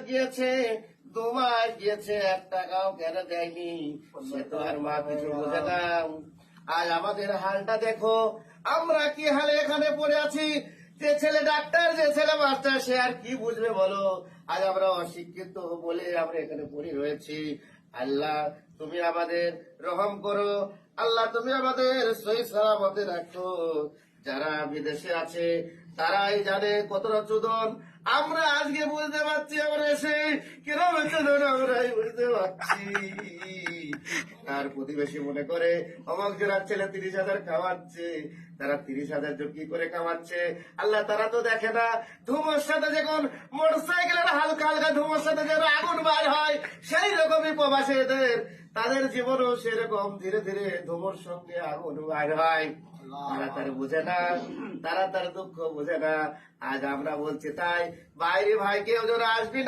গিয়েছে 2 মাস গিয়েছে, 1 টাকাও কেন দেয়নি, সে তো আর মা কিছু বোঝে না। আজ আমাদের হালটা দেখো, আমরা কি হালে এখানে পড়ে আছি। যে ছেলে ডাক্তার, যে ছেলে মাস্টার, সে আর কি বুঝবে বলো। আজ আমরা অশিক্ষিত বলে আমরা এখানে পড়ে রয়েছি। আল্লাহ তুমি আমাদের রহম করো, আল্লাহ তুমি আমাদের সহি সালামতে রাখো। যারা বিদেশে আছে তারাই জানে কতটা চোদন। আমরা আজকে বুঝতে পারছি, আমরা এসে কিরকম চোদন আমরাই বুঝতে পারছি। তার প্রতিবেশী মনে করে অমক জোড়ার ছেলে 30,000 খাওয়াচ্ছে, তারা 30,000 কি করে কামাচ্ছে আল্লাহ তারা তো দেখে না। ধুমোর সাথে যখন মোটরসাইকেলের হালকা হালকা ধুমোর সাথে যেন আগুন বার হয়, সেই রকমই প্রবাসীদের তাদের জীবনও সেরকম ধীরে ধীরে ধুমোর সঙ্গে আগুন বার হয়। তারা তার বুঝে না, তারা তার দুঃখ বুঝে না। আজ আমরা বলছি তাই বাইরে ভাই কেউ যেন আসবি না।